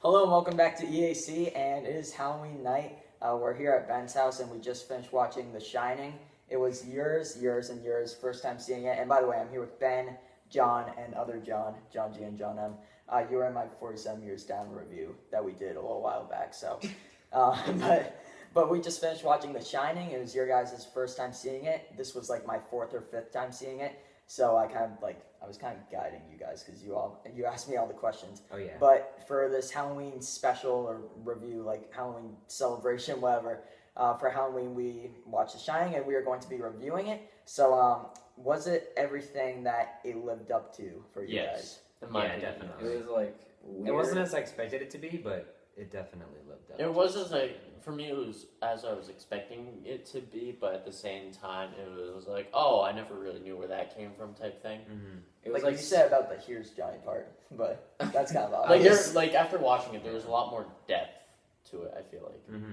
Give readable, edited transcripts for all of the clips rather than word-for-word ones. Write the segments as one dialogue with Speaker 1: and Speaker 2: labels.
Speaker 1: Hello and welcome back to EAC, and it is Halloween night. We're here at Ben's house, and we just finished watching The Shining. It was yours, and yours first time seeing it. And by the way, I'm here with Ben, John, and other John G, and John M. You were in my 47 Years Down review that we did a little while back. So, but we just finished watching The Shining. It was your guys' first time seeing it. This was like my fourth or fifth time seeing it. So I was kind of guiding you guys because you asked me all the questions.
Speaker 2: Oh yeah.
Speaker 1: But for this Halloween special or review, like Halloween celebration, whatever, for Halloween we watched The Shining and we are going to be reviewing it. So was it everything that it lived up to for you guys?
Speaker 2: Yeah, definitely.
Speaker 3: It was like weird.
Speaker 2: It wasn't as I expected it to be, but it definitely lived up.
Speaker 4: It was for me, it was as I was expecting it to be, but at the same time, it was like, oh, I never really knew where that came from type thing.
Speaker 2: Mm-hmm.
Speaker 3: It was
Speaker 1: like you said about the "here's Johnny" part, but that's kind of obvious.
Speaker 4: After watching it, there was a lot more depth to it. I feel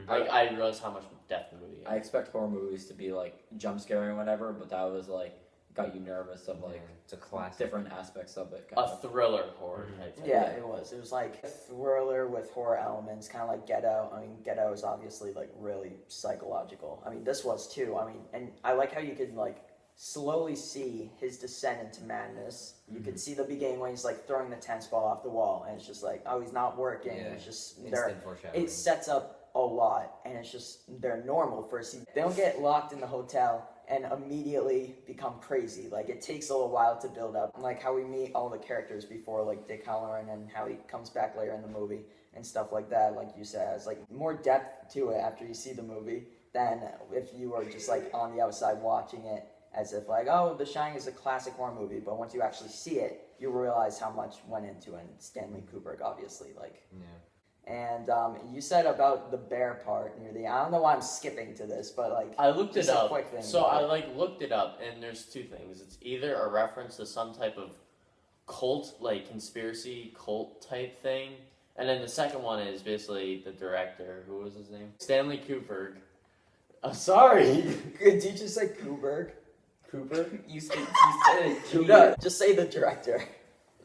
Speaker 4: like, I realized how much depth the movie had.
Speaker 3: I expect horror movies to be like jump scary or whatever, but that was like got you nervous of like
Speaker 2: it's a classic.
Speaker 3: different aspects of it.
Speaker 4: A thriller horror type thing.
Speaker 1: Yeah, it was. It was like a thriller with horror elements, kind of like Get Out. I mean, Get Out is obviously like really psychological. I mean, this was too. I mean, and I like how you could like slowly see his descent into madness. You could see the beginning when he's like throwing the tennis ball off the wall, and it's just like, oh, he's not working.
Speaker 2: Yeah.
Speaker 1: It's just
Speaker 2: Instant foreshadowing.
Speaker 1: it sets up a lot, and it's just they're normal for a scene. They don't get locked in the hotel and immediately become crazy. Like, it takes a little while to build up. Like, how we meet all the characters before, like Dick Halloran, and how he comes back later in the movie and stuff like that, like you said, has, like, more depth to it after you see the movie than if you were just, like, on the outside watching it as if, like, oh, The Shining is a classic horror movie, but once you actually see it, you realize how much went into it. And Stanley Kubrick, obviously, like...
Speaker 2: Yeah.
Speaker 1: And you said about the bear part near the... I don't know why I'm skipping to this, but like...
Speaker 4: I looked it up. So I looked it up, and there's two things. It's either a reference to some type of cult, like conspiracy cult type thing, and then the second one is basically the director. Who was his name? Stanley Kubrick. I'm sorry.
Speaker 1: Did you just say Kubrick?
Speaker 4: Cooper?
Speaker 3: You said it.
Speaker 1: No, just say the director.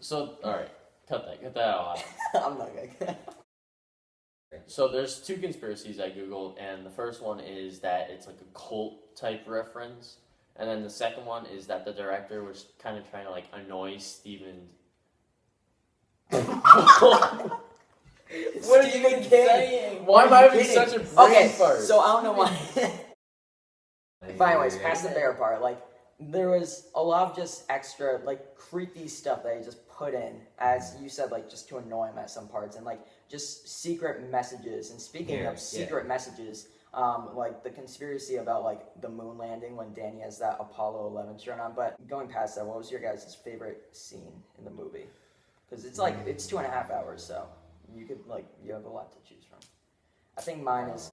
Speaker 4: So, alright. Cut that out.
Speaker 1: I'm not gonna...
Speaker 4: So there's two conspiracies I googled, and the first one is that it's like a cult type reference, and then the second one is that the director was kind of trying to like annoy Stephen.
Speaker 1: What are you even saying?
Speaker 4: Why am I having such a brain fart?
Speaker 1: So I don't know why. But anyways, past the bear part, like there was a lot of just extra like creepy stuff that he just put in, as you said, like just to annoy him at some parts, and like just secret messages. And speaking of secret messages, like the conspiracy about like the moon landing when Danny has that Apollo 11 shirt on. But going past that, what was your guys' favorite scene in the movie? Because it's like it's 2.5 hours, so you have a lot to choose from. I think mine is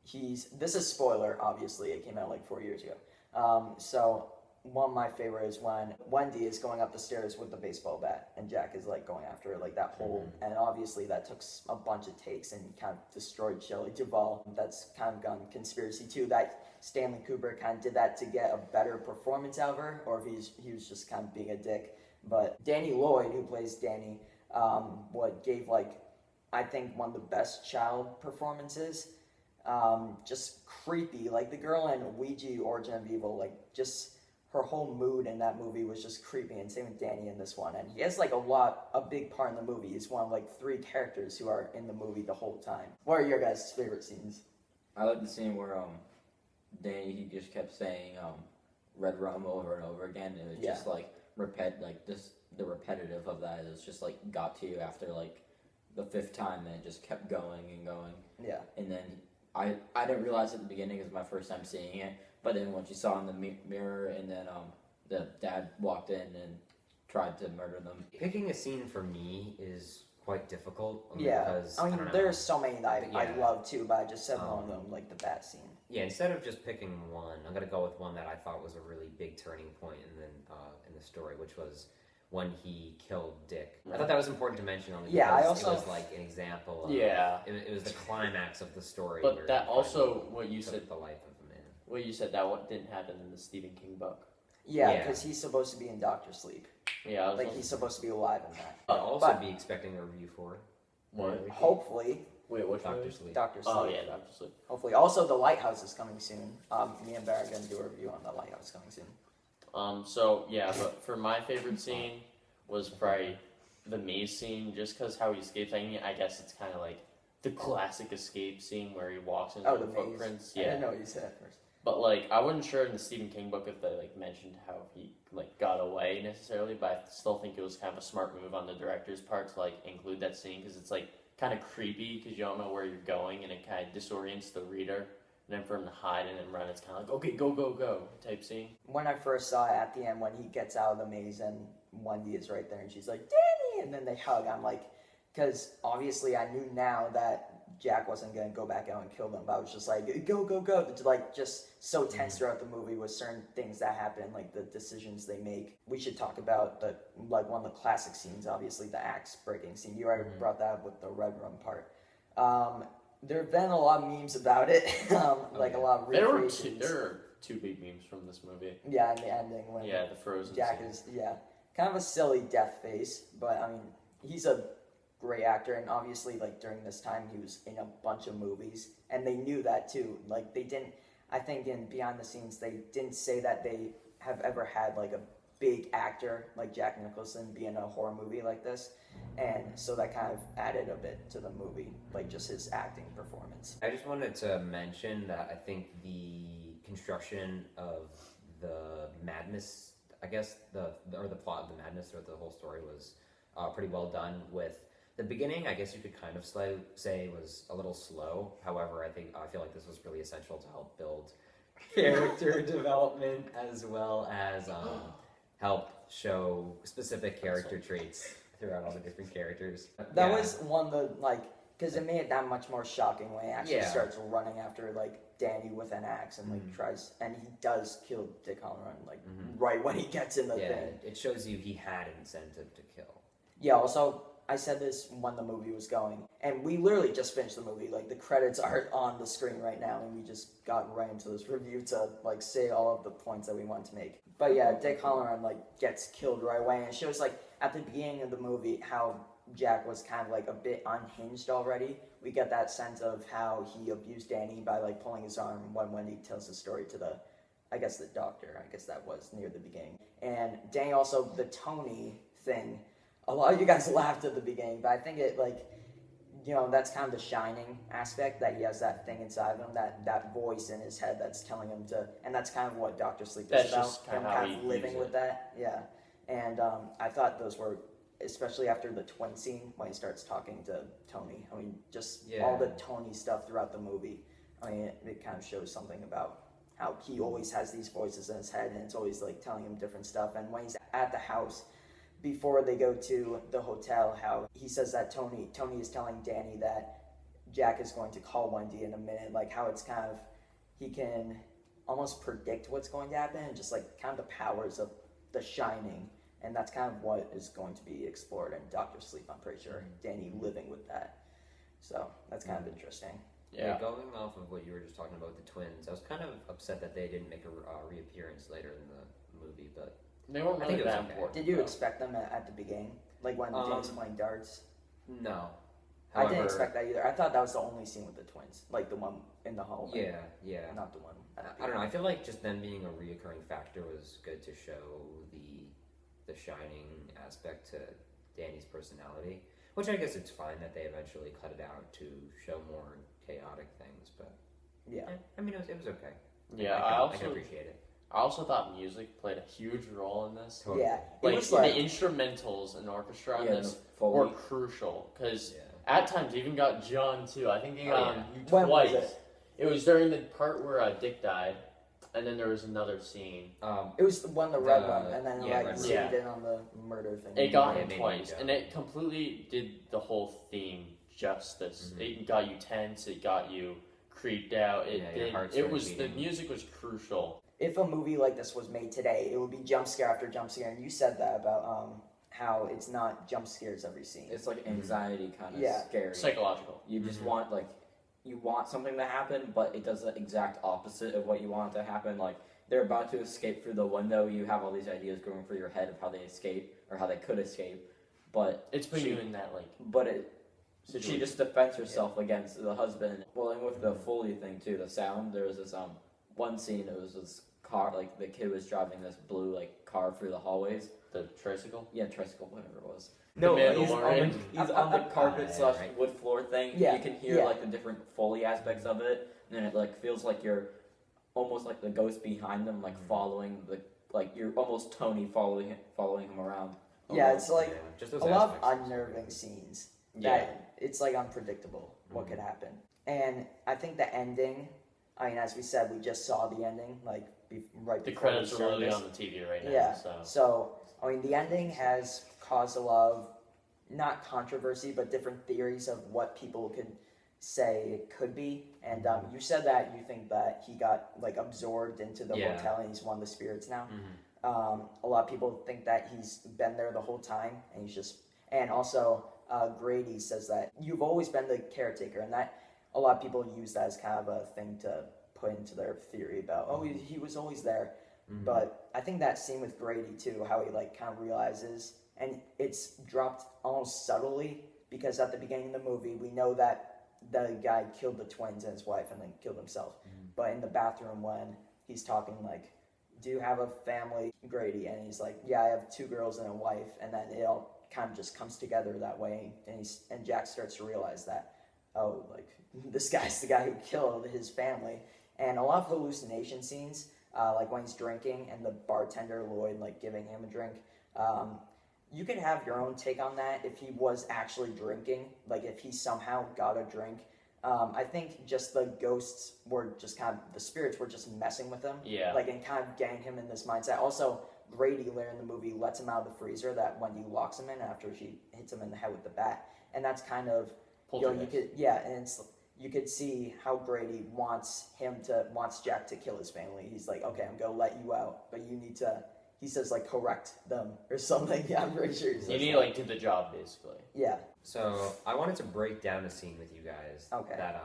Speaker 1: this is spoiler, obviously, it came out like 4 years ago. So one of my favorites is when Wendy is going up the stairs with the baseball bat and Jack is like going after her, like that whole, and obviously that took a bunch of takes and kind of destroyed Shelley Duvall. That's kind of gone conspiracy too, that Stanley Kubrick kind of did that to get a better performance out of her, or if he was just kind of being a dick. But Danny Lloyd, who plays Danny, gave like, I think one of the best child performances. Just creepy, like the girl in Ouija Origin of Evil, like just her whole mood in that movie was just creepy, and same with Danny in this one. And he has like a big part in the movie. He's one of like 3 characters who are in the movie the whole time. What are your guys' favorite scenes?
Speaker 3: I like the scene where Danny, he just kept saying red rum over and over again, and it was just like the repetitive of that is just like got to you after like the 5th time, and it just kept going and going.
Speaker 1: Yeah.
Speaker 3: And then I didn't realize at the beginning, it was my first time seeing it, but then once you saw in the mirror, and then the dad walked in and tried to murder them.
Speaker 2: Picking a scene for me is quite difficult.
Speaker 1: Yeah,
Speaker 2: because,
Speaker 1: I mean, there's so many that I love too, but I just said one of them, like the bat scene.
Speaker 2: Yeah, instead of just picking one, I'm gonna go with one that I thought was a really big turning point in the story, which was when he killed Dick. I thought that was important to mention only because it was like an example of, it was the climax of the story.
Speaker 4: But that also, what you said,
Speaker 2: the life of a man.
Speaker 4: What you said, that what didn't happen in the Stephen King book.
Speaker 1: Yeah, because he's supposed to be in Doctor Sleep.
Speaker 4: Yeah,
Speaker 1: like he's supposed to be alive in that.
Speaker 2: I'll also be expecting a review for it.
Speaker 4: What?
Speaker 1: Hopefully.
Speaker 4: Wait, which
Speaker 2: Doctor
Speaker 4: movie?
Speaker 2: Sleep.
Speaker 1: Dr. Sleep.
Speaker 4: Oh yeah, Doctor Sleep.
Speaker 1: Hopefully. Also, The Lighthouse is coming soon. Me and Barry are going to do a review on The Lighthouse coming soon.
Speaker 4: So yeah, but for my favorite scene was probably the maze scene, just because how he escapes. I mean, I guess it's kind of like the classic escape scene where he walks into the footprints.
Speaker 1: Yeah. I didn't know what you said at first.
Speaker 4: But like, I wasn't sure in the Stephen King book if they like mentioned how he like got away necessarily, but I still think it was kind of a smart move on the director's part to like include that scene because it's like kind of creepy because you don't know where you're going and it kind of disorients the reader. And then for him to hide and then run, it's kind of like, okay, go, go, go type scene.
Speaker 1: When I first saw it at the end, when he gets out of the maze and Wendy is right there and she's like, Danny! And then they hug, I'm like, because obviously I knew now that Jack wasn't going to go back out and kill them, but I was just like, go, go, go. Like, just so tense throughout the movie with certain things that happen, like the decisions they make. We should talk about one of the classic scenes, obviously, the axe breaking scene. You already brought that up with the Red Room part. There have been a lot of memes about it, like a lot of recreations.
Speaker 4: There are two big memes from this movie.
Speaker 1: Yeah, and the ending when
Speaker 4: the frozen
Speaker 1: Jack
Speaker 4: scene.
Speaker 1: is kind of a silly death face, but I mean he's a great actor, and obviously like during this time he was in a bunch of movies, and they knew that too. Like they didn't, I think in behind the scenes they didn't say that they have ever had like a big actor like Jack Nicholson be in a horror movie like this. And so that kind of added a bit to the movie, like just his acting performance.
Speaker 2: I just wanted to mention that I think the construction of the madness, I guess, the plot of the madness or the whole story was pretty well done. With the beginning, I guess you could kind of say was a little slow. However, I feel like this was really essential to help build character development as well as help show specific character traits throughout all the different characters.
Speaker 1: That was one of the, like, because it made it that much more shocking when he actually starts running after, like, Danny with an axe and, like, tries, and he does kill Dick Halloran, like, right when he gets in the thing.
Speaker 2: It shows you he had incentive to kill.
Speaker 1: Yeah, also, I said this when the movie was going, and we literally just finished the movie. Like, the credits aren't on the screen right now, and we just got right into this review to, like, say all of the points that we wanted to make. But yeah, Dick Halloran, like, gets killed right away, and it shows, like, at the beginning of the movie how Jack was kind of, like, a bit unhinged already. We get that sense of how he abused Danny by, like, pulling his arm when Wendy tells the story to the doctor. I guess that was near the beginning. And Danny also, the Tony thing, a lot of you guys laughed at the beginning, but I think it, like, you know, that's kind of the shining aspect, that he has that thing inside of him, that voice in his head that's telling him to, and that's kind of what Dr. Sleep is about, him kind of living with that, yeah. And I thought those were, especially after the twin scene, when he starts talking to Tony, I mean, just all the Tony stuff throughout the movie, I mean, it kind of shows something about how he always has these voices in his head, and it's always, like, telling him different stuff, and when he's at the house, before they go to the hotel, how he says that Tony is telling Danny that Jack is going to call Wendy in a minute, like how it's kind of, he can almost predict what's going to happen, and just like kind of the powers of the Shining, and that's kind of what is going to be explored in Dr. Sleep, I'm pretty sure. Danny living with that. So that's kind of interesting.
Speaker 2: Yeah, going off of what you were just talking about with the twins, I was kind of upset that they didn't make a reappearance later in the movie, but
Speaker 4: they weren't really that important.
Speaker 1: Did you expect them at the beginning? Like when Danny's playing darts?
Speaker 2: No.
Speaker 1: However, I didn't expect that either. I thought that was the only scene with the twins. Like the one in the hallway.
Speaker 2: Yeah.
Speaker 1: Not the one at the
Speaker 2: I don't know. I feel like just them being a reoccurring factor was good to show the shining aspect to Danny's personality. Which I guess it's fine that they eventually cut it out to show more chaotic things, but I mean it was okay.
Speaker 4: Yeah,
Speaker 2: I can appreciate it.
Speaker 4: I also thought music played a huge role in this.
Speaker 2: Totally.
Speaker 1: Yeah,
Speaker 4: like the instrumentals and orchestra in this were crucial because at times even got John too. I think he got him twice. It was during the part where Dick died, and then there was another scene.
Speaker 1: It was the red one, and then zoomed in on the murder thing.
Speaker 4: It got him twice, and it completely did the whole theme justice. It got you tense. It got you creeped out. The music was crucial.
Speaker 1: If a movie like this was made today, it would be jump scare after jump scare, and you said that about how it's not jump scares every scene.
Speaker 3: It's like anxiety kind of scary.
Speaker 4: Psychological.
Speaker 3: You just want, like, you want something to happen, but it does the exact opposite of what you want to happen. Like, they're about to escape through the window, you have all these ideas going through your head of how they escape, or how they could escape, but...
Speaker 4: It's putting you in that, like...
Speaker 3: But She just defends herself against the husband. Well, and with the Foley thing too, the sound. There was this one scene. It was this car, like the kid was driving this blue like car through the hallways.
Speaker 4: The tricycle.
Speaker 3: Yeah, tricycle, whatever it was.
Speaker 4: No,
Speaker 3: he's on the carpet / wood floor thing.
Speaker 1: Yeah.
Speaker 3: You can hear like the different Foley aspects of it, and then it like feels like you're almost like the ghost behind them, like following like you're almost Tony following him around.
Speaker 1: Yeah, it's like
Speaker 2: just
Speaker 1: a
Speaker 2: those
Speaker 1: lot of
Speaker 2: aspects.
Speaker 1: unnerving scenes.
Speaker 4: Yeah.
Speaker 1: That it's like unpredictable what could happen. And I think the ending, I mean, as we said, we just saw the ending, like right
Speaker 4: The
Speaker 1: before
Speaker 4: credits
Speaker 1: we
Speaker 4: are literally
Speaker 1: started
Speaker 4: on the TV right now.
Speaker 1: Yeah.
Speaker 4: So.
Speaker 1: So, I mean, the ending has caused a lot of, not controversy, but different theories of what people could say it could be. And you said that you think that he got like absorbed into the hotel and he's one of the spirits now. A lot of people think that he's been there the whole time and he's just, and also Grady says that you've always been the caretaker, and that a lot of people use that as kind of a thing to put into their theory about, oh, he was always there. But I think that scene with Grady too, how he like kind of realizes, and it's dropped almost subtly, because at the beginning of the movie we know that the guy killed the twins and his wife and then killed himself. But in the bathroom when he's talking like, do you have a family, Grady? And he's like, yeah, I have 2 girls and a wife. And then it all kind of just comes together that way. And Jack starts to realize that, oh, like this guy's the guy who killed his family. And a lot of hallucination scenes, like when he's drinking and the bartender Lloyd like giving him a drink. You could have your own take on that if he was actually drinking, like if he somehow got a drink. I think just the ghosts were just kind of, the spirits were just messing with him.
Speaker 4: Yeah.
Speaker 1: Like, and kind of getting him in this mindset. Also, Grady later in the movie lets him out of the freezer that Wendy locks him in after she hits him in the head with the bat. And that's kind of, you could, and it's, you could see how Grady wants Jack to kill his family. He's like, okay, I'm going to let you out, but you need to, he says, like, correct them or something. Yeah, I'm pretty sure he says
Speaker 4: you need to, like, do the job, basically.
Speaker 1: Yeah.
Speaker 2: So I wanted to break down a scene with you guys.
Speaker 1: Okay.
Speaker 2: That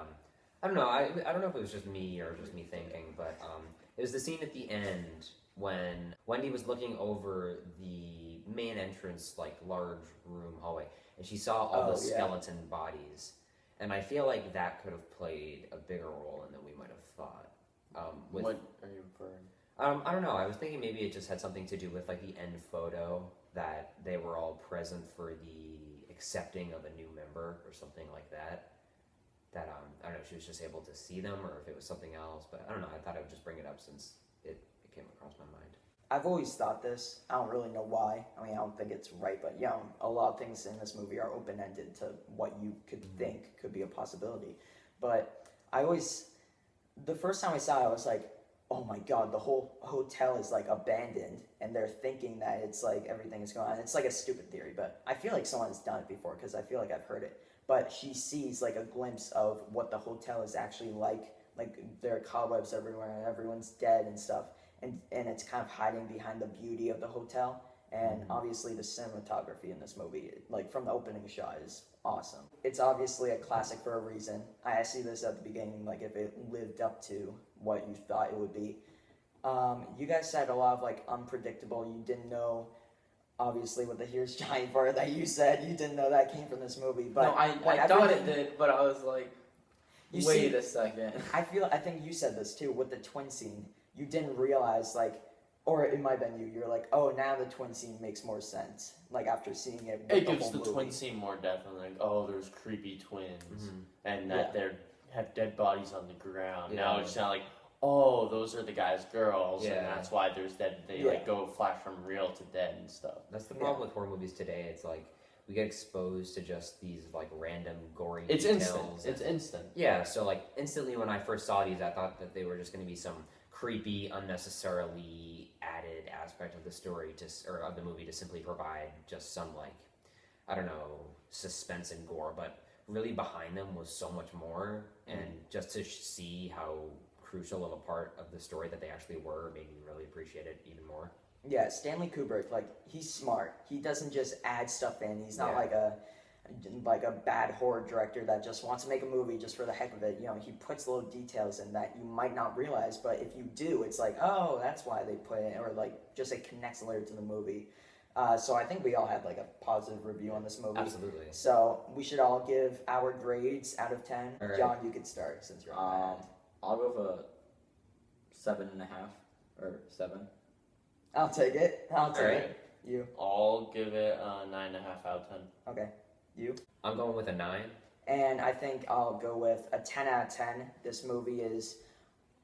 Speaker 2: I don't know. I don't know if it was just me or just me thinking, but it was the scene at the end when Wendy was looking over the main entrance, like large room hallway, and she saw all the skeleton bodies, and I feel like that could have played a bigger role in than we might have thought.
Speaker 4: What are you referring?
Speaker 2: I don't know. I was thinking maybe it just had something to do with like the end photo, that they were all present for the accepting of a new member or something like that. That I don't know if she was just able to see them or if it was something else, but I don't know. I thought I would just bring it up since it came across my mind.
Speaker 1: I've always thought this. I don't really know why. I mean, I don't think it's right, but a lot of things in this movie are open-ended to what you could think could be a possibility. But the first time I saw it, I was like, oh my god, the whole hotel is like abandoned and they're thinking that it's like everything is going on. It's like a stupid theory, but I feel like someone's done it before because I feel like I've heard it. But she sees like a glimpse of what the hotel is actually like there are cobwebs everywhere and everyone's dead and stuff. And it's kind of hiding behind the beauty of the hotel. And obviously the cinematography in this movie, like from the opening shot, is awesome. It's obviously a classic for a reason. I see this at the beginning, like if it lived up to what you thought it would be. You guys said a lot of like unpredictable. You didn't know, obviously, with the "here's Johnny" part that you said. You didn't know that came from this movie. But
Speaker 3: no, I thought it did, but I was like, wait a second.
Speaker 1: I think you said this too with the twin scene. You didn't realize like. Or it might have been you. You're like, oh, now the twin scene makes more sense. Like after seeing it.
Speaker 4: It gives the twin scene more depth. And like, oh, there's creepy twins, and that they have dead bodies on the ground. Yeah. Now it's not like, oh, those are the guy's girls, and that's why there's dead. They like go flash from real to dead and stuff.
Speaker 2: That's the problem with horror movies today. It's like we get exposed to just these like random gory details.
Speaker 4: It's instant.
Speaker 2: Yeah. So like instantly when I first saw these, I thought that they were just going to be some creepy, unnecessarily added aspect of the story or of the movie to simply provide just some like, I don't know, suspense and gore, but really behind them was so much more, and just to see how crucial of a part of the story that they actually were made me really appreciate it even more.
Speaker 1: Yeah, Stanley Kubrick, like he's smart. He doesn't just add stuff in. He's not like a bad horror director that just wants to make a movie just for the heck of it. He puts little details in that you might not realize, but if you do, it's like, oh, that's why they put it, or like just it connects later to the movie. So I think we all had like a positive review on this movie.
Speaker 2: Absolutely.
Speaker 1: So we should all give our grades out of 10.
Speaker 2: Right.
Speaker 1: John, you could start since you're on
Speaker 3: I'll go for 7.5 or 7.
Speaker 1: I'll take it. I'll take
Speaker 2: Alright.
Speaker 1: it. You.
Speaker 4: I'll give it a 9.5 out of 10.
Speaker 1: Okay. You.
Speaker 2: I'm going with a 9.
Speaker 1: And I think I'll go with a 10 out of 10. This movie is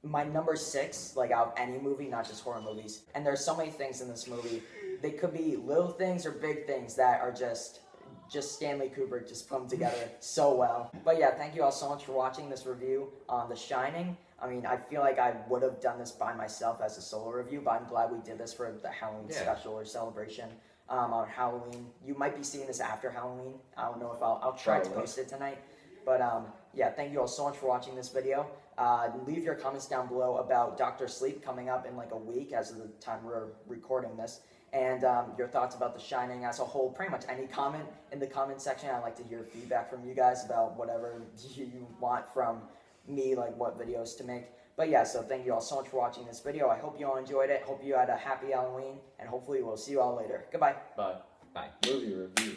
Speaker 1: my number 6, like out of any movie, not just horror movies. And there's so many things in this movie. They could be little things or big things that are just Stanley Kubrick just put them together so well. But yeah, thank you all so much for watching this review on The Shining. I mean, I feel like I would have done this by myself as a solo review, but I'm glad we did this for the Halloween special or celebration on Halloween. You might be seeing this after Halloween. I don't know if I'll try to post it tonight. But yeah, thank you all so much for watching this video. Leave your comments down below about Dr. Sleep coming up in like a week as of the time we're recording this. And your thoughts about The Shining as a whole. Pretty much any comment in the comment section. I'd like to hear feedback from you guys about whatever you want from me, like what videos to make. But yeah, so thank you all so much for watching this video. I hope you all enjoyed it. Hope you had a happy Halloween. And hopefully we'll see you all later. Goodbye.
Speaker 4: Bye.
Speaker 2: Bye.
Speaker 3: Movie review.